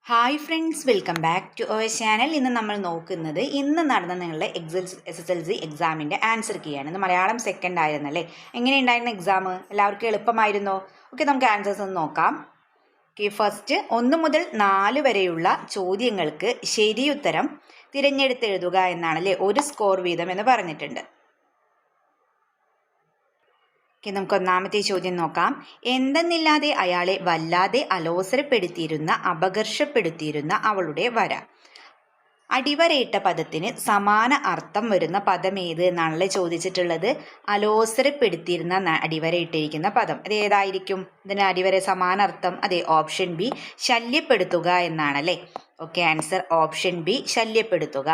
Hi friends, welcome back to our channel. ഇന്ന് നമ്മൾ നോക്കുന്നത് ഇന്ന് നടന്ന നിങ്ങളുടെ SSLC എക്സാമിൻ്റെ ആൻസർ കീയാണ്. ഇന്ന് മലയാളം സെക്കൻഡ് ആയിരുന്നല്ലേ? എങ്ങനെയുണ്ടായിരുന്ന എക്സാം? എല്ലാവർക്കും എളുപ്പമായിരുന്നോ? ഓക്കെ, നമുക്ക് ആൻസേഴ്സ് ഒന്ന് നോക്കാം. ഓക്കെ, ഫസ്റ്റ് 1 മുതൽ 4 വരെയുള്ള ചോദ്യങ്ങൾക്ക് ശരിയുത്തരം തിരഞ്ഞെടുത്തെഴുതുക എന്നാണല്ലേ, ഒരു സ്കോർ വീതം എന്ന് പറഞ്ഞിട്ടുണ്ട്. ഓക്കെ, നമുക്ക് ഒന്നാമത്തെ ചോദ്യം നോക്കാം. എന്തെന്നില്ലാതെ അയാളെ വല്ലാതെ അലോസരപ്പെടുത്തിയിരുന്ന അപകർഷപ്പെടുത്തിയിരുന്ന അവളുടെ വര. അടിവരയിട്ട പദത്തിന് സമാന അർത്ഥം വരുന്ന പദം ഏത് എന്നാണല്ലേ ചോദിച്ചിട്ടുള്ളത്. അലോസരപ്പെടുത്തിയിരുന്ന അടിവരയിട്ടിരിക്കുന്ന പദം അത് ഏതായിരിക്കും? ഇതിന് അടിവര സമാന അർത്ഥം അതെ, ഓപ്ഷൻ ബി ശല്യപ്പെടുത്തുക എന്നാണല്ലേ. ഓക്കെ, ആൻസർ ഓപ്ഷൻ ബി ശല്യപ്പെടുത്തുക.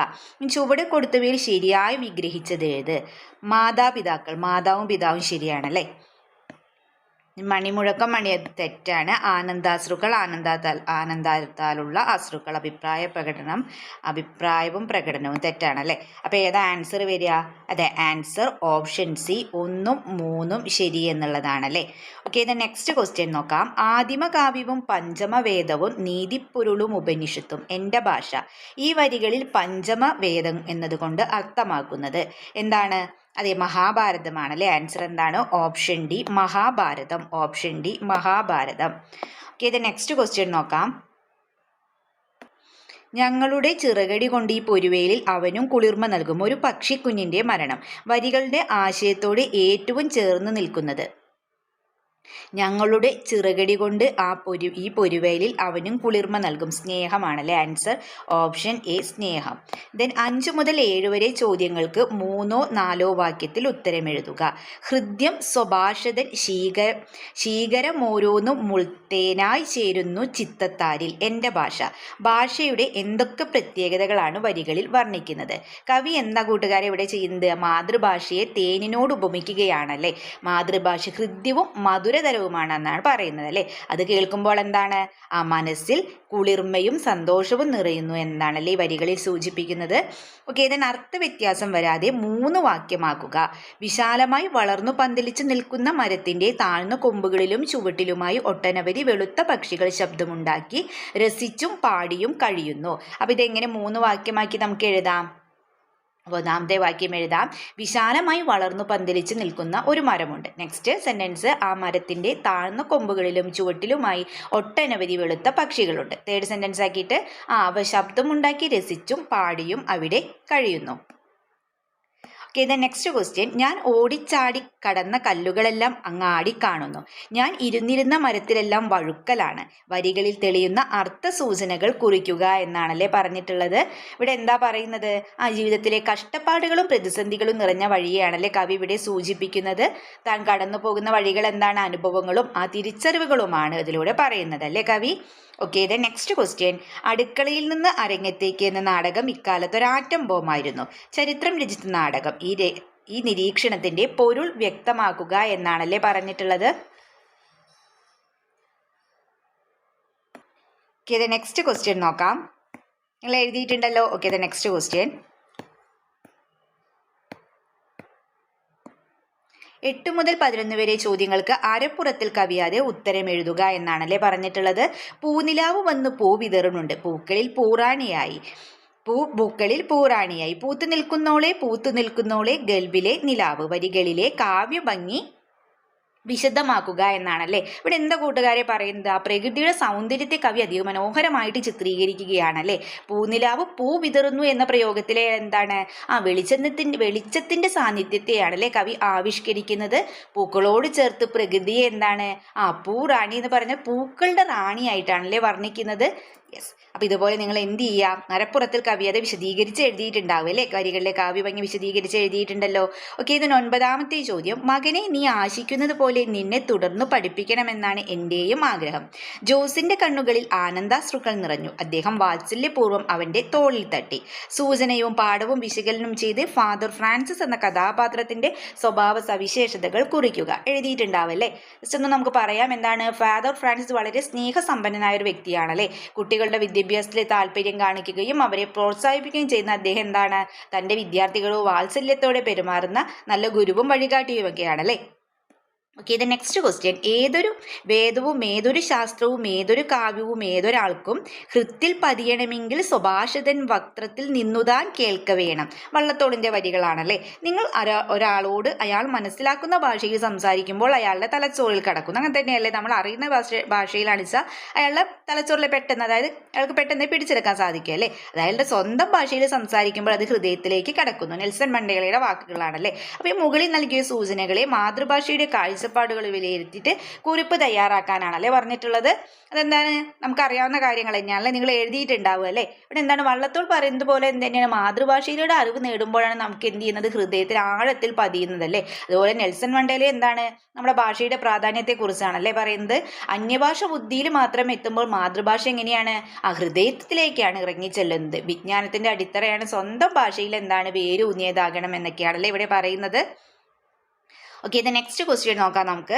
ചുവട് കൊടുത്തവയിൽ ശരിയായി വിഗ്രഹിച്ചത് ഏത്? മാതാപിതാക്കൾ, മാതാവും പിതാവും ശരിയാണല്ലേ. മണിമുഴക്കം മണി തെറ്റാണ്. ആനന്ദാശ്രുക്കൾ, ആനന്ദത്താലുള്ള അശ്രുക്കൾ. അഭിപ്രായവും പ്രകടനവും തെറ്റാണല്ലേ. അപ്പോൾ ഏതാ ആൻസർ വരിക? അതെ, ആൻസർ ഓപ്ഷൻ സി 1ഉം 3ഉം ശരി എന്നുള്ളതാണല്ലേ. ഓക്കെ, ഇത് നെക്സ്റ്റ് ക്വസ്റ്റ്യൻ നോക്കാം. ആദിമകാവ്യവും പഞ്ചമവേദവും നീതിപ്പൊരുളും ഉപനിഷത്തും എൻ്റെ ഭാഷ. ഈ വരികളിൽ പഞ്ചമവേദം എന്നതുകൊണ്ട് അർത്ഥമാക്കുന്നത് എന്താണ്? അതെ, മഹാഭാരതമാണല്ലേ. ആൻസർ എന്താണ്? Option D Mahabharatam. Option D Mahabharatam. Okay, ഇത് നെക്സ്റ്റ് ക്വസ്റ്റ്യൻ നോക്കാം. ഞങ്ങളുടെ ചിറകടി കൊണ്ട് ഈ പൊരുവേലിൽ അവനും കുളിർമ നൽകും. ഒരു പക്ഷിക്കുഞ്ഞിൻ്റെ മരണം. വരികളുടെ ആശയത്തോട് ഏറ്റവും ചേർന്ന് നിൽക്കുന്നത്. ഞങ്ങളുടെ ചിറകടി കൊണ്ട് ഈ പൊരുവേലിൽ അവനും കുളിർമ നൽകും. സ്നേഹമാണല്ലേ. ആൻസർ ഓപ്ഷൻ എ സ്നേഹം. ദെൻ 5 മുതൽ 7 വരെ ചോദ്യങ്ങൾക്ക് 3ഓ 4ഓ വാക്യത്തിൽ ഉത്തരമെഴുതുക. ഹൃദ്യം സ്വഭാഷതൻ ശീകരമോരോന്നും മുൾത്തേനായി ചേരുന്നു ചിത്തത്താരിൽ എൻ്റെ ഭാഷ. ഭാഷയുടെ എന്തൊക്കെ പ്രത്യേകതകളാണ് വരികളിൽ വർണ്ണിക്കുന്നത്? കവി എന്താ കൂട്ടുകാരെ ഇവിടെ ചെയ്യുന്നത്? മാതൃഭാഷയെ തേനിനോട് ഉപമിക്കുകയാണല്ലേ. മാതൃഭാഷ ഹൃദ്യവും മധുരതരവുമാണെന്നാണ് പറയുന്നത് അല്ലേ. അത് കേൾക്കുമ്പോൾ എന്താണ്? ആ മനസ്സിൽ കുളിർമയും സന്തോഷവും നിറയുന്നു എന്നാണല്ലേ ഈ വരികളിൽ സൂചിപ്പിക്കുന്നത്. ഓക്കെ, ഇതിന് അർത്ഥവ്യത്യാസം വരാതെ 3 വാക്യമാക്കുക. വിശാലമായി വളർന്നു പന്തലിച്ച് നിൽക്കുന്ന മരത്തിന്റെ താഴ്ന്ന കൊമ്പുകളിലും ചുവട്ടിലുമായി ഒട്ടനവധി വെളുത്ത പക്ഷികൾ ശബ്ദമുണ്ടാക്കി രസിച്ചും പാടിയും കഴിയുന്നു. അപ്പൊ ഇതെങ്ങനെ 3 വാക്യമാക്കി നമുക്ക് എഴുതാം? ഒന്നാമത്തെ വാക്യം എഴുതാം. വിശാലമായി വളർന്നു പന്തലിച്ച് നിൽക്കുന്ന ഒരു മരമുണ്ട്. നെക്സ്റ്റ് സെന്റൻസ്, ആ മരത്തിന്റെ താഴ്ന്ന കൊമ്പുകളിലും ചുവട്ടിലുമായി ഒട്ടനവധി വെളുത്ത പക്ഷികളുണ്ട്. തേർഡ് സെന്റൻസ് ആക്കിയിട്ട് അവ ശബ്ദമുണ്ടാക്കി രസിച്ചും പാടിയും അവിടെ കഴിയുന്നു. Okay, the next question. ഞാൻ ഓടിച്ചാടി കടന്ന കല്ലുകളെല്ലാം അങ്ങാടി കാണുന്നു. ഞാൻ ഇരുന്നിരുന്ന മരത്തിലെല്ലാം വഴുക്കലാണ്. വരികളിൽ തെളിയുന്ന അർത്ഥ സൂചനകൾ കുറിക്കുക എന്നാണല്ലേ പറഞ്ഞിട്ടുള്ളത്. ഇവിടെ എന്താ പറയുന്നത്? ജീവിതത്തിലെ കഷ്ടപ്പാടുകളും പ്രതിസന്ധികളും നിറഞ്ഞ വഴിയാണല്ലേ കവി ഇവിടെ സൂചിപ്പിക്കുന്നത്. താൻ കടന്നു പോകുന്ന വഴികൾ എന്താണ്? അനുഭവങ്ങളും ആ തിരിച്ചറിവുകളുമാണ് ഇതിലൂടെ പറയുന്നത് അല്ലേ കവി. Okay, the next question. അടുക്കളയിൽ നിന്ന് അരങ്ങത്തേക്ക് എന്ന നാടകം ഇക്കാലത്ത് ഒരു ആറ്റം ബോംബായിരുന്നു. ചരിത്രം രചിച്ച നാടകം. ഈ നിരീക്ഷണത്തിന്റെ പൊരുൾ വ്യക്തമാക്കുക എന്നാണല്ലേ പറഞ്ഞിട്ടുള്ളത്. ഓക്കെ, ദ നെക്സ്റ്റ് ക്വസ്റ്റ്യൻ നോക്കാം. നിങ്ങൾ എഴുതിയിട്ടുണ്ടല്ലോ. Okay, the next question. 8 മുതൽ 11 വരെ ചോദ്യങ്ങൾക്ക് അരപ്പുറത്തിൽ കവിയാതെ ഉത്തരം എഴുതുക എന്നാണല്ലേ പറഞ്ഞിട്ടുള്ളത്. പൂനിലാവ് വന്ന് പൂ വിതറുന്നുണ്ട്. പൂക്കളിൽ പൂറാണിയായി പൂത്തു നിൽക്കുന്നോളെ ഗൽബിലെ നിലാവ്. വരികളിലെ കാവ്യഭംഗി വിശദമാക്കുക എന്നാണല്ലേ. ഇവിടെ എന്താ കൂട്ടുകാരെ പറയുന്നത്? ആ പ്രകൃതിയുടെ സൗന്ദര്യത്തെ കവി അതിമനോഹരമായിട്ട് ചിത്രീകരിക്കുകയാണല്ലേ. പൂനിലാവ് പൂ വിതറുന്നു എന്ന പ്രയോഗത്തിലെ എന്താണ്? വെളിച്ചത്തിന്റെ സാന്നിധ്യത്തെയാണല്ലേ കവി ആവിഷ്കരിക്കുന്നത്. പൂക്കളോട് ചേർത്ത് പ്രകൃതിയെ എന്താണ്? പൂറാണി എന്ന് പറഞ്ഞ പൂക്കളുടെ റാണിയായിട്ടാണല്ലേ വർണ്ണിക്കുന്നത്. യെസ്. അപ്പൊ ഇതുപോലെ നിങ്ങൾ എന്ത് ചെയ്യാം? അരപ്പുറത്തിൽ കവി അത് വിശദീകരിച്ച് എഴുതിയിട്ടുണ്ടാവും അല്ലേ. വരികളിലെ കാവ്യഭംഗി വിശദീകരിച്ച് എഴുതിയിട്ടുണ്ടല്ലോ. ഓക്കെ, ഇതിന് 9ാമത്തെ ചോദ്യം. മകനെ, നീ ആശിക്കുന്നത് പോലെ നിന്നെ തുടർന്ന് പഠിപ്പിക്കണമെന്നാണ് എന്റെയും ആഗ്രഹം. ജോസിന്റെ കണ്ണുകളിൽ ആനന്ദാശ്രുക്കൾ നിറഞ്ഞു. അദ്ദേഹം വാത്സല്യപൂർവ്വം അവന്റെ തോളിൽ തട്ടി. സൂചനയും പാഠവും വിശകലനം ചെയ്ത് ഫാദർ ഫ്രാൻസിസ് എന്ന കഥാപാത്രത്തിന്റെ സ്വഭാവ സവിശേഷതകൾ കുറിക്കുക. എഴുതിയിട്ടുണ്ടാവല്ലേ. ജസ്റ്റ് ഒന്ന് നമുക്ക് പറയാം. എന്താണ്? ഫാദർ ഫ്രാൻസിസ് വളരെ സ്നേഹസമ്പന്നനായ ഒരു വ്യക്തിയാണല്ലേ. കുട്ടികളുടെ വിദ്യാഭ്യാസത്തിൽ താല്പര്യം കാണിക്കുകയും അവരെ പ്രോത്സാഹിപ്പിക്കുകയും ചെയ്യുന്ന അദ്ദേഹം എന്താണ്? തൻ്റെ വിദ്യാർത്ഥികളോട് വാത്സല്യത്തോടെ പെരുമാറുന്ന നല്ല ഗുരുവും വഴികാട്ടിയുമൊക്കെയാണല്ലേ. Okay, the next question. ഏതൊരു വേദവും ഏതൊരു ശാസ്ത്രവും ഏതൊരു കാവ്യവും ഏതൊരാൾക്കും ഹൃത്തിൽ പതിയണമെങ്കിൽ സ്വഭാഷതൻ വക്ത്രത്തിൽ നിന്നുതാൻ കേൾക്ക വേണം. വള്ളത്തോളിൻ്റെ വരികളാണല്ലേ. നിങ്ങൾ ഒരാളോട് അയാൾ മനസ്സിലാക്കുന്ന ഭാഷയിൽ സംസാരിക്കുമ്പോൾ അയാളുടെ തലച്ചോറിൽ കടക്കുന്നു. അങ്ങനെ തന്നെയല്ലേ നമ്മൾ അറിയുന്ന ഭാഷയിലാണ് വെച്ചാൽ അയാളുടെ തലച്ചോറിൽ പെട്ടെന്ന്, അതായത് അയാൾക്ക് പെട്ടെന്ന് പിടിച്ചെടുക്കാൻ സാധിക്കും അല്ലേ. അയാളുടെ സ്വന്തം ഭാഷയിൽ സംസാരിക്കുമ്പോൾ അത് ഹൃദയത്തിലേക്ക് കടക്കുന്നു. നെൽസൺ മണ്ടേലയുടെ വാക്കുകളാണല്ലേ. അപ്പോൾ ഈ മുകളിൽ നൽകിയ സൂചനകളെ മാതൃഭാഷയുടെ കാഴ്ചപ്പാടുകൾ വിലയിരുത്തിയിട്ട് കുറിപ്പ് തയ്യാറാക്കാനാണല്ലേ പറഞ്ഞിട്ടുള്ളത്. അതെന്താണ്, നമുക്കറിയാവുന്ന കാര്യങ്ങൾ തന്നെയാണല്ലേ, നിങ്ങൾ എഴുതിയിട്ടുണ്ടാവുക അല്ലേ. ഇവിടെ എന്താണ്, വള്ളത്തോൾ പറയുന്നത് പോലെ എന്ത് തന്നെയാണ്, മാതൃഭാഷയിലൂടെ അറിവ് നേടുമ്പോഴാണ് നമുക്ക് എന്ത് ചെയ്യുന്നത്, ഹൃദയത്തിൽ ആഴത്തിൽ പതിയുന്നതല്ലേ. അതുപോലെ നെൽസൺ മണ്ടേല എന്താണ്, നമ്മുടെ ഭാഷയുടെ പ്രാധാന്യത്തെക്കുറിച്ചാണല്ലേ പറയുന്നത്. അന്യഭാഷ ബുദ്ധിയിൽ മാത്രം എത്തുമ്പോൾ മാതൃഭാഷ എങ്ങനെയാണ്, ആ ഹൃദയത്തിലേക്കാണ് ഇറങ്ങിച്ചെല്ലുന്നത്. വിജ്ഞാനത്തിന്റെ അടിത്തറയാണ് സ്വന്തം ഭാഷയിൽ എന്താണ് വേരൂന്നിയതാകണം എന്നൊക്കെയാണല്ലേ ഇവിടെ പറയുന്നത്. ഓക്കെ, ഇത് നെക്സ്റ്റ് ക്വസ്റ്റ്യൻ നോക്കാം നമുക്ക്.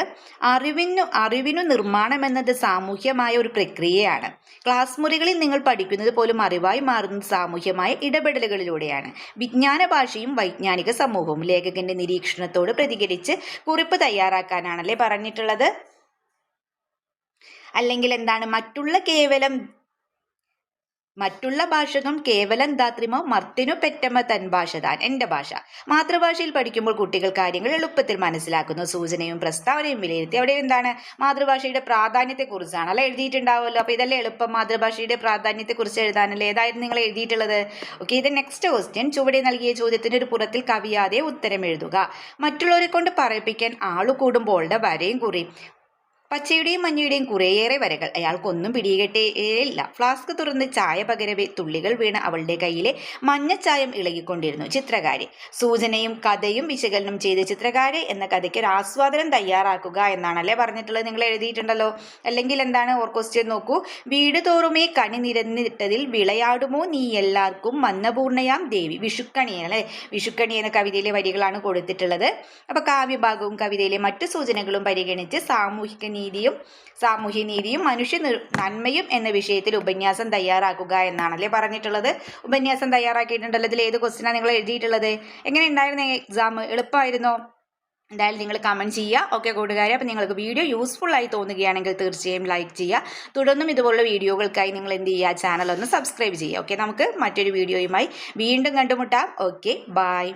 അറിവിനു നിർമ്മാണം എന്നത് സാമൂഹ്യമായ ഒരു പ്രക്രിയയാണ്. ക്ലാസ് മുറികളിൽ നിങ്ങൾ പഠിക്കുന്നത് പോലും അറിവായി മാറുന്നത് സാമൂഹ്യമായ ഇടപെടലുകളിലൂടെയാണ്. വിജ്ഞാന ഭാഷയും വൈജ്ഞാനിക സമൂഹവും. ലേഖകന്റെ നിരീക്ഷണത്തോട് പ്രതികരിച്ച് കുറിപ്പ് തയ്യാറാക്കാനാണല്ലേ പറഞ്ഞിട്ടുള്ളത്. അല്ലെങ്കിൽ എന്താണ്, മറ്റുള്ള ഭാഷകം കേവലം ധാത്രിമോ മർത്തിനു പെറ്റമ്മ തൻ ഭാഷ താൻ, എൻ്റെ ഭാഷ. മാതൃഭാഷയിൽ പഠിക്കുമ്പോൾ കുട്ടികൾ കാര്യങ്ങൾ എളുപ്പത്തിൽ മനസ്സിലാക്കുന്നു. സൂചനയും പ്രസ്താവനയും വിലയിരുത്തി അവിടെ എന്താണ്, മാതൃഭാഷയുടെ പ്രാധാന്യത്തെക്കുറിച്ചാണ് അല്ല എഴുതിയിട്ടുണ്ടാവുമല്ലോ. അപ്പോൾ ഇതല്ലേ എളുപ്പം, മാതൃഭാഷയുടെ പ്രാധാന്യത്തെക്കുറിച്ച് എഴുതാനല്ലേ. ഏതായിരുന്നു നിങ്ങൾ എഴുതിയിട്ടുള്ളത്. ഓക്കെ, ഇത് നെക്സ്റ്റ് ക്വസ്റ്റ്യൻ. ചുവടെ നൽകിയ ചോദ്യത്തിന് ഒരു പുറത്തിൽ കവിയാതെ ഉത്തരം എഴുതുക. മറ്റുള്ളവരെ കൊണ്ട് പറയിപ്പിക്കാൻ ആളു കൂടുമ്പോളുടെ വരയും കുറിയും. പച്ചയുടെയും മഞ്ഞയുടെയും കുറേയേറെ വരകൾ. അയാൾക്കൊന്നും പിടികിട്ടേയില്ല. ഫ്ലാസ്ക് തുറന്ന് ചായ പകരവേ തുള്ളികൾ വീണ് അവളുടെ കയ്യിലെ മഞ്ഞച്ചായം ഇളകിക്കൊണ്ടിരുന്നു. ചിത്രകാരി. സൂചനയും കഥയും വിശകലനം ചെയ്ത് ചിത്രകാരി എന്ന കഥയ്ക്ക് ഒരു ആസ്വാദനം തയ്യാറാക്കുക എന്നാണല്ലേ പറഞ്ഞിട്ടുള്ളത്. നിങ്ങൾ എഴുതിയിട്ടുണ്ടല്ലോ. അല്ലെങ്കിൽ എന്താണ്, ക്വസ്റ്റ്യൻ നോക്കൂ. വീട് തോറുമേ കണി നിരന്നിട്ടതിൽ വിളയാടുമോ നീ എല്ലാവർക്കും മന്നപൂർണയാം ദേവി. വിഷുക്കണി അല്ലേ, വിഷുക്കണി എന്ന കവിതയിലെ വരികളാണ് കൊടുത്തിട്ടുള്ളത്. അപ്പോൾ കാവ്യഭാഗവും കവിതയിലെ മറ്റു സൂചനകളും പരിഗണിച്ച് സാമൂഹ്യ നീതിയും മനുഷ്യ നന്മയും എന്ന വിഷയത്തിൽ ഉപന്യാസം തയ്യാറാക്കുക എന്നാണല്ലേ പറഞ്ഞിട്ടുള്ളത്. ഉപന്യാസം തയ്യാറാക്കിയിട്ടുണ്ടല്ലോ. ഇതിൽ ഏത് ക്വസ്റ്റ്യനാണ് നിങ്ങൾ എഴുതിയിട്ടുള്ളത്? എങ്ങനെ ഉണ്ടായിരുന്നു എക്സാം? എളുപ്പമായിരുന്നോ? എന്തായാലും നിങ്ങൾ കമൻറ്റ് ചെയ്യുക. ഓക്കെ കൂട്ടുകാരെ, അപ്പോൾ നിങ്ങൾക്ക് വീഡിയോ യൂസ്ഫുൾ ആയി തോന്നുകയാണെങ്കിൽ തീർച്ചയായും ലൈക്ക് ചെയ്യുക. തുടർന്നും ഇതുപോലുള്ള വീഡിയോകൾക്കായി നിങ്ങൾ എന്ത് ചെയ്യുക, ചാനൽ ഒന്ന് സബ്സ്ക്രൈബ് ചെയ്യുക. ഓക്കെ, നമുക്ക് മറ്റൊരു വീഡിയോയുമായി വീണ്ടും കണ്ടുമുട്ടാം. Okay, by.